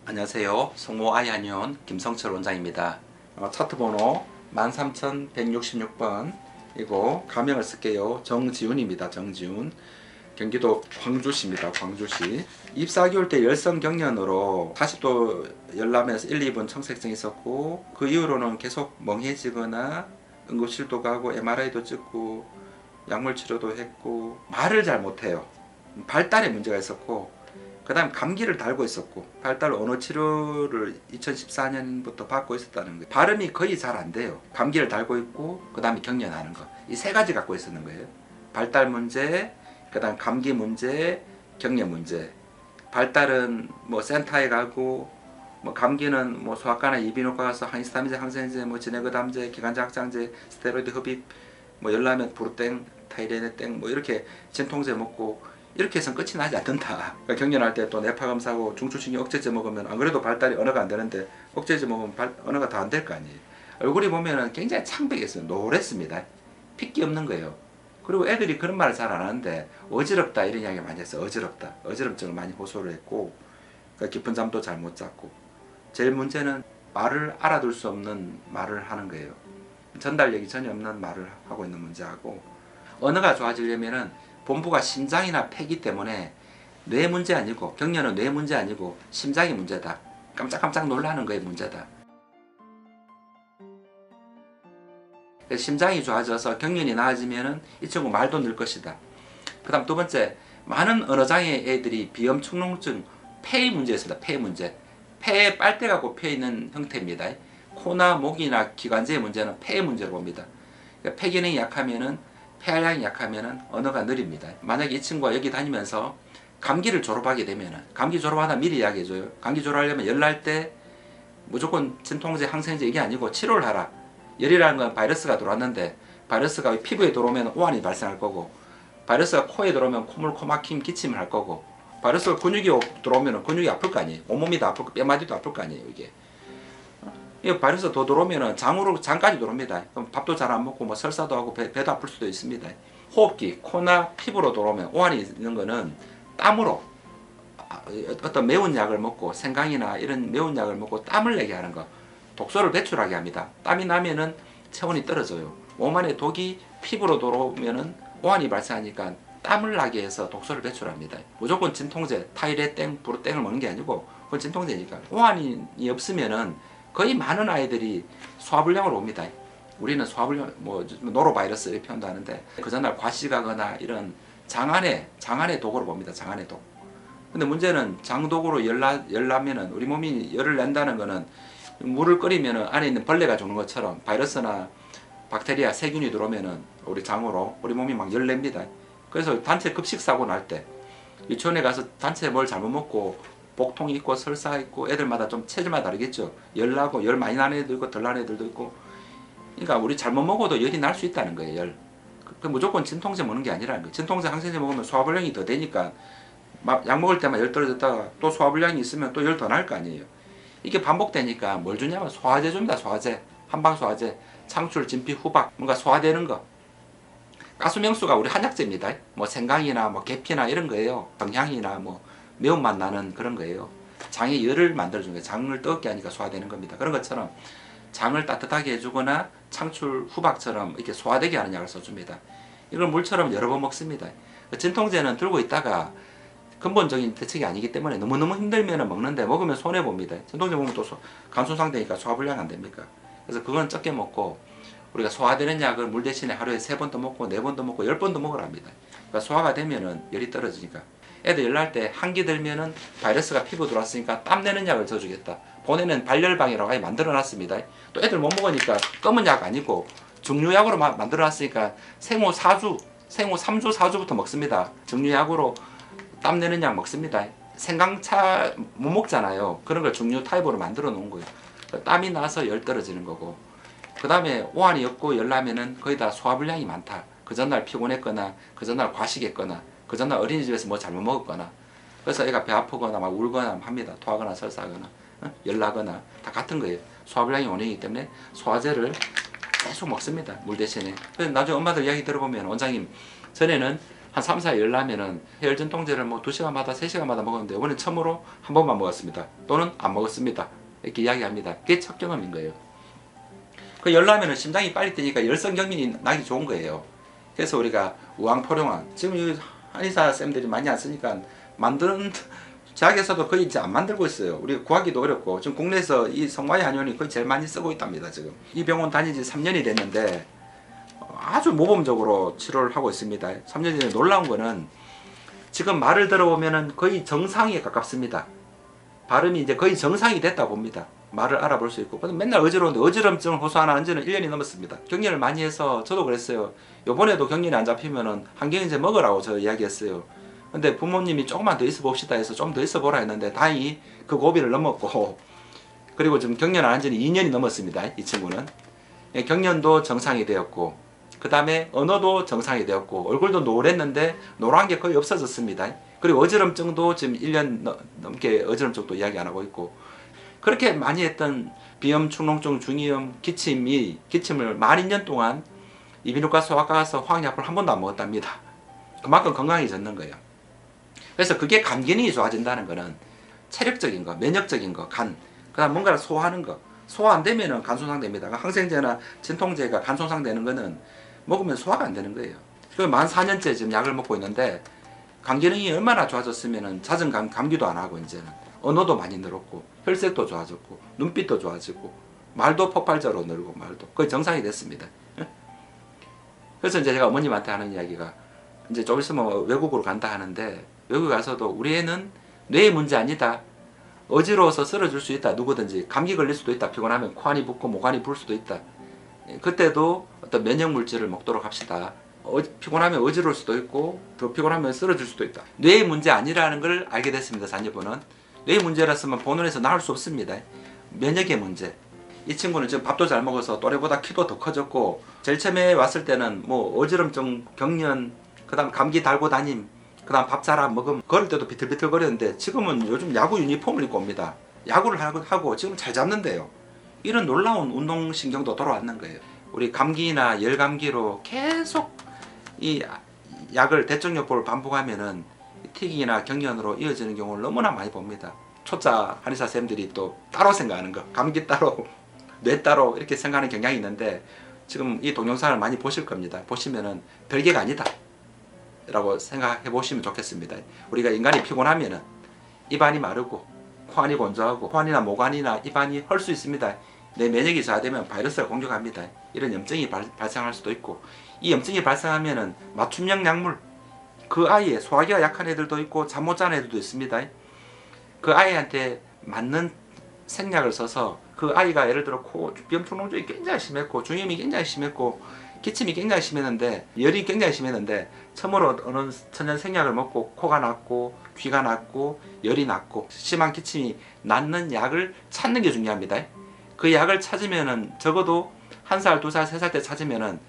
안녕하세요. 성모 아이한의원 김성철 원장입니다. 차트 번호 13166번 이고 가명을 쓸게요. 정지훈입니다. 정지훈. 경기도 광주시입니다. 광주시. 24개월 때 열성경련으로 40도 열남에서 1, 2번 청색증이 있었고 그 이후로는 계속 멍해지거나 응급실도 가고 MRI도 찍고 약물 치료도 했고 말을 잘 못해요. 발달에 문제가 있었고 그 다음 감기를 달고 있었고 발달 언어 치료를 2014년부터 받고 있었다는 거예요. 발음이 거의 잘 안 돼요. 감기를 달고 있고 그 다음에 경련하는 거. 이 세 가지 갖고 있었는 거예요. 발달 문제, 그 다음 감기 문제, 경련 문제. 발달은 뭐 센터에 가고 뭐 감기는 뭐 소아과나 이비인후과 가서 항히스타민제, 항생제, 뭐 진행거담제, 기관지 확장제, 스테로이드 흡입, 뭐 열나면 브루땡, 타이레네땡 뭐 이렇게 진통제 먹고 이렇게 해서는 끝이 나지 않는다. 그러니까 경련할 때 또 뇌파 검사하고 중추신경 억제제 먹으면 안 그래도 발달이 언어가 안 되는데 억제제 먹으면 언어가 다 안 될 거 아니에요. 얼굴이 보면은 굉장히 창백했어요. 노랬습니다. 핏기 없는 거예요. 그리고 애들이 그런 말을 잘 안 하는데 어지럽다 이런 이야기 많이 했어요. 어지럽다. 어지럼증을 많이 호소를 했고 그러니까 깊은 잠도 잘 못 잤고 제일 문제는 말을 알아둘 수 없는 말을 하는 거예요. 전달력이 전혀 없는 말을 하고 있는 문제하고 언어가 좋아지려면은 본부가 심장이나 폐기 때문에 뇌 문제 아니고 경련은 뇌 문제 아니고 심장이 문제다. 깜짝깜짝 놀라는 거에 문제다. 심장이 좋아져서 경련이 나아지면은 이 친구 말도 늘 것이다. 그 다음 두 번째, 많은 언어장애 애들이 비염 축농증 폐의 문제였습니다. 폐의 문제. 폐에 빨대가 꼽혀 있는 형태입니다. 코나 목이나 기관지의 문제는 폐의 문제로 봅니다. 그러니까 폐 기능이 약하면은 폐활량이 약하면은 언어가 느립니다. 만약에 이 친구가 여기 다니면서 감기를 졸업하게 되면은 감기 졸업하다 미리 이야기해줘요. 감기 졸업하려면 열 날 때 무조건 진통제, 항생제 이게 아니고 치료를 하라. 열이라는 건 바이러스가 들어왔는데 바이러스가 피부에 들어오면 오한이 발생할 거고 바이러스가 코에 들어오면 콧물, 코막힘, 기침을 할 거고 바이러스가 근육이 들어오면 근육이 아플 거 아니에요. 온몸이 다 아플 거, 뼈마디도 아플 거 아니에요. 이게 바이러스 더 들어오면 장까지 들어옵니다. 그럼 밥도 잘 안 먹고 뭐 설사도 하고 배도 아플 수도 있습니다. 호흡기, 코나 피부로 들어오면 오한이 있는 거는 땀으로 어떤 매운 약을 먹고 생강이나 이런 매운 약을 먹고 땀을 내게 하는 거, 독소를 배출하게 합니다. 땀이 나면은 체온이 떨어져요. 몸 안에 독이 피부로 들어오면은 오한이 발생하니까 땀을 나게 해서 독소를 배출합니다. 무조건 진통제, 타이레땡, 브루땡을 먹는 게 아니고 그건 진통제니까. 오한이 없으면은 거의 많은 아이들이 소화불량으로 옵니다. 우리는 소화불량, 뭐 노로바이러스 이렇게 표현도 하는데 그 전날 과식하거나 이런 장안의 독으로 봅니다. 장안의 독. 근데 문제는 장독으로 열나면은 우리 몸이 열을 낸다는 거는 물을 끓이면은 안에 있는 벌레가 죽는 것처럼 바이러스나 박테리아, 세균이 들어오면은 우리 장으로 우리 몸이 막 열 냅니다. 그래서 단체 급식 사고 날 때 유치원에 가서 단체 뭘 잘못 먹고 복통이 있고 설사 있고 애들마다 좀 체질마다 다르겠죠. 열 나고 열 많이 나는 애들도 있고 덜 나는 애들도 있고. 그러니까 우리 잘못 먹어도 열이 날 수 있다는 거예요. 열. 그 무조건 진통제 먹는 게 아니라는 거예요. 진통제, 항생제 먹으면 소화불량이 더 되니까 약 먹을 때만 열 떨어졌다가 또 소화불량이 있으면 또 열 더 날 거 아니에요. 이게 반복되니까 뭘 주냐면 소화제 줍니다. 소화제. 한방 소화제. 창출, 진피, 후박. 뭔가 소화되는 거. 가수명수가 우리 한약재입니다. 뭐 생강이나 뭐 계피나 이런 거예요. 정향이나 뭐 매운맛 나는 그런 거예요. 장에 열을 만들어주는 거예요. 장을 뜨겁게 하니까 소화되는 겁니다. 그런 것처럼 장을 따뜻하게 해주거나 창출, 후박처럼 이렇게 소화되게 하는 약을 써줍니다. 이걸 물처럼 여러 번 먹습니다. 진통제는 들고 있다가 근본적인 대책이 아니기 때문에 너무너무 힘들면 먹는데 먹으면 손해봅니다. 진통제 먹으면 또 간순 상태니까 소화불량 안 됩니까? 그래서 그건 적게 먹고 우리가 소화되는 약을 물 대신에 하루에 3번도 먹고 4번도 먹고 10번도 먹으랍니다. 그러니까 소화가 되면은 열이 떨어지니까. 애들 열 날 때 한기 들면은 바이러스가 피부 들어왔으니까 땀 내는 약을 줘주겠다. 보내는 발열방이라고 아예 만들어 놨습니다. 또 애들 못 먹으니까 검은 약 아니고 증류약으로 만들어 놨으니까 생후 4주, 생후 3주, 4주부터 먹습니다. 증류약으로 땀 내는 약 먹습니다. 생강차 못 먹잖아요. 그런 걸 증류 타입으로 만들어 놓은 거예요. 땀이 나서 열 떨어지는 거고. 그 다음에 오한이 없고 열 나면은 거의 다 소화불량이 많다. 그 전날 피곤했거나 그 전날 과식했거나 그 전날 어린이집에서 뭐 잘못 먹었거나 그래서 애가 배 아프거나 막 울거나 합니다. 토하거나 설사하거나 열 나거나 다 같은 거예요. 소화불량이 원인이기 때문에 소화제를 계속 먹습니다. 물 대신에. 그래서 나중에 엄마들 이야기 들어보면 원장님 전에는 한 3, 4일 열나면은 혈전통제를 뭐 2시간마다 3시간마다 먹었는데 이번엔 처음으로 한 번만 먹었습니다. 또는 안 먹었습니다. 이렇게 이야기합니다. 그게 첫 경험인 거예요. 그 열나면은 심장이 빨리 뛰니까 열성경련이 나기 좋은 거예요. 그래서 우리가 우황포룡왕, 지금 이 한의사 쌤들이 많이 안 쓰니까 만드는 제약에서도 거의 이제 안 만들고 있어요. 우리가 구하기도 어렵고 지금 국내에서 이 성마의 한의원이 거의 제일 많이 쓰고 있답니다. 지금 이 병원 다닌 지 3년이 됐는데 아주 모범적으로 치료를 하고 있습니다. 3년 전에 놀라운 거는 지금 말을 들어보면은 거의 정상에 가깝습니다. 발음이 이제 거의 정상이 됐다 봅니다. 말을 알아볼 수 있고. 맨날 어지러운데 어지럼증을 호소하는 지는 1년이 넘었습니다. 경련을 많이 해서 저도 그랬어요. 요번에도 경련이 안 잡히면은 한경인제 먹으라고 저 이야기했어요. 근데 부모님이 조금만 더 있어 봅시다 해서 좀 더 있어 보라 했는데 다행히 그 고비를 넘었고, 그리고 지금 경련 안 한 지는 2년이 넘었습니다. 이 친구는. 경련도 정상이 되었고, 그 다음에 언어도 정상이 되었고, 얼굴도 노랬는데 노란 게 거의 없어졌습니다. 그리고 어지럼증도 지금 1년 넘게 어지럼증도 이야기 안 하고 있고, 그렇게 많이 했던 비염, 축농증, 중이염, 기침을 만 2년 동안 이비인후과 소아과 가서 화학약을 한 번도 안 먹었답니다. 그만큼 건강해졌는 거예요. 그래서 그게 간 기능이 좋아진다는 거는 체력적인 거, 면역적인 거, 간, 그 다음 뭔가를 소화하는 거. 소화 안 되면은 간 손상됩니다. 항생제나 진통제가 간 손상되는 거는 먹으면 소화가 안 되는 거예요. 그 만 4년째 지금 약을 먹고 있는데 간 기능이 얼마나 좋아졌으면은 잦은 감기도 안 하고, 이제는 언어도 많이 늘었고, 혈색도 좋아졌고, 눈빛도 좋아지고, 말도 폭발적으로 늘고, 말도 거의 정상이 됐습니다. 그래서 이제 제가 어머님한테 하는 이야기가, 이제 좀 있으면 외국으로 간다 하는데, 외국 가서도 우리 애는 뇌의 문제 아니다. 어지러워서 쓰러질 수 있다. 누구든지 감기 걸릴 수도 있다. 피곤하면 코 안이 붓고 목 안이 부을 수도 있다. 그때도 어떤 면역 물질을 먹도록 합시다. 피곤하면 어지러울 수도 있고 더 피곤하면 쓰러질 수도 있다. 뇌의 문제 아니라는 걸 알게 됐습니다. 자녀분은 뇌의 문제라서는 본원에서 나을 수 없습니다. 면역의 문제. 이 친구는 지금 밥도 잘 먹어서 또래보다 키도 더 커졌고, 제일 처음에 왔을 때는 뭐 어지럼증, 경련, 그 다음 감기 달고 다님, 그 다음 밥 잘 안 먹음, 걸을 때도 비틀비틀 거렸는데 지금은 요즘 야구 유니폼을 입고 옵니다. 야구를 하고 지금 잘 잡는데요. 이런 놀라운 운동신경도 돌아왔는 거예요. 우리 감기나 열감기로 계속 이 약을 대증요법을 반복하면은 틱이나 경련으로 이어지는 경우를 너무나 많이 봅니다. 초짜 한의사 쌤들이 또 따로 생각하는 거, 감기 따로, 뇌 따로 이렇게 생각하는 경향이 있는데, 지금 이 동영상을 많이 보실 겁니다. 보시면은 별개가 아니다 라고 생각해 보시면 좋겠습니다. 우리가 인간이 피곤하면은 입안이 마르고 코안이 건조하고 코안이나 목안이나 입안이 헐 수 있습니다. 내 면역이 저하되면 바이러스가 공격합니다. 이런 염증이 발생할 수도 있고, 이 염증이 발생하면은 맞춤형 약물, 그 아이의 소화기가 약한 애들도 있고 잠 못 자는 애들도 있습니다. 그 아이한테 맞는 생약을 써서 그 아이가 예를 들어 비염 축농증이 굉장히 심했고 중염이 굉장히 심했고 기침이 굉장히 심했는데 열이 굉장히 심했는데 처음으로 어느 천연 생약을 먹고 코가 났고 귀가 났고 열이 났고 심한 기침이 낫는 약을 찾는 게 중요합니다. 그 약을 찾으면은 적어도 1살, 2살, 3살 때 찾으면은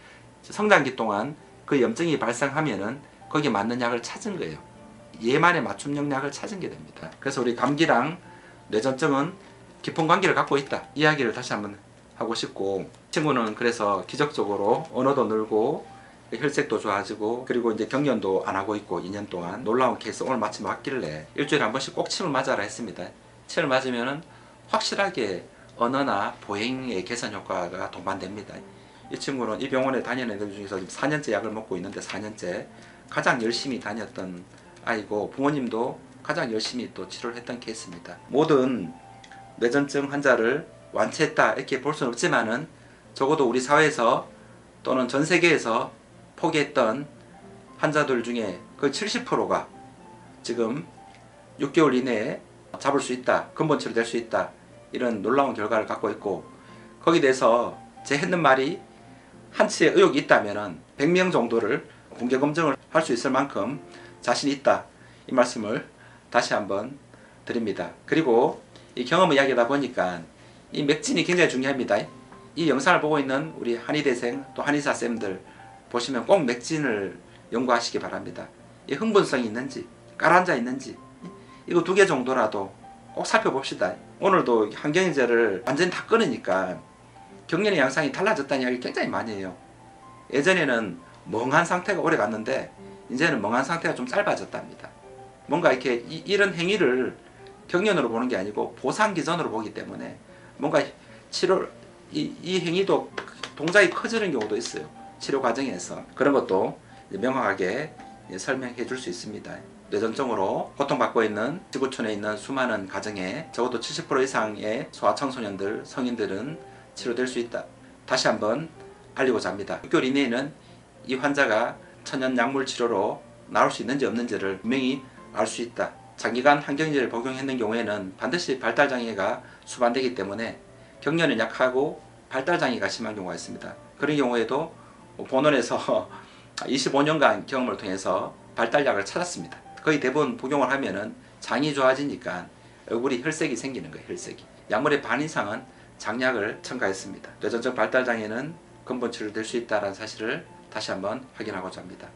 성장기 동안 그 염증이 발생하면은 거기에 맞는 약을 찾은 거예요. 얘만의 맞춤형 약을 찾은 게 됩니다. 그래서 우리 감기랑 뇌전증은 깊은 관계를 갖고 있다. 이야기를 다시 한번 하고 싶고, 친구는 그래서 기적적으로 언어도 늘고 혈색도 좋아지고, 그리고 이제 경련도 안 하고 있고 2년 동안 놀라운 케이스 오늘 마침 왔길래 일주일에 한 번씩 꼭 침을 맞아라 했습니다. 침을 맞으면은 확실하게 언어나 보행의 개선 효과가 동반됩니다. 이 친구는 이 병원에 다니는 애들 중에서 4년째 약을 먹고 있는데 4년째 가장 열심히 다녔던 아이고, 부모님도 가장 열심히 또 치료를 했던 케이스입니다. 모든 뇌전증 환자를 완치했다 이렇게 볼 수는 없지만은 적어도 우리 사회에서 또는 전 세계에서 포기했던 환자들 중에 거의 70%가 지금 6개월 이내에 잡을 수 있다, 근본 치료될 수 있다, 이런 놀라운 결과를 갖고 있고, 거기에 대해서 제 했는 말이 한치의 의혹이 있다면은 100명 정도를 공개 검증을 할 수 있을 만큼 자신이 있다, 이 말씀을 다시 한번 드립니다. 그리고 이 경험 이야기다 보니까 이 맥진이 굉장히 중요합니다. 이 영상을 보고 있는 우리 한의대생 또 한의사 쌤들 보시면 꼭 맥진을 연구하시기 바랍니다. 이 흥분성이 있는지 가라앉아 있는지 이거 2개 정도라도 꼭 살펴봅시다. 오늘도 한경인제를 완전히 다 끊으니까 경련의 양상이 달라졌다는 이야기 굉장히 많이 해요. 예전에는 멍한 상태가 오래 갔는데 이제는 멍한 상태가 좀 짧아졌답니다. 뭔가 이렇게 이런 행위를 경련으로 보는 게 아니고 보상 기전으로 보기 때문에 뭔가 치료 이 행위도 동작이 커지는 경우도 있어요. 치료 과정에서 그런 것도 명확하게 설명해 줄 수 있습니다. 뇌전증으로 고통받고 있는 지구촌에 있는 수많은 가정에 적어도 70% 이상의 소아청소년들, 성인들은 치료될 수 있다. 다시 한번 알리고자 합니다. 6개월 이내에는 이 환자가 천연 약물 치료로 나올 수 있는지 없는지를 분명히 알 수 있다. 장기간 항경제를 복용했는 경우에는 반드시 발달장애가 수반되기 때문에 경련은 약하고 발달장애가 심한 경우가 있습니다. 그런 경우에도 본원에서 25년간 경험을 통해서 발달약을 찾았습니다. 거의 대부분 복용을 하면은 장이 좋아지니까 얼굴이 혈색이 생기는 거예요. 혈색이. 약물의 반 이상은 장약을 첨가했습니다. 뇌전증 발달장애는 근본 치료될 수 있다는 사실을 다시 한번 확인하고자 합니다.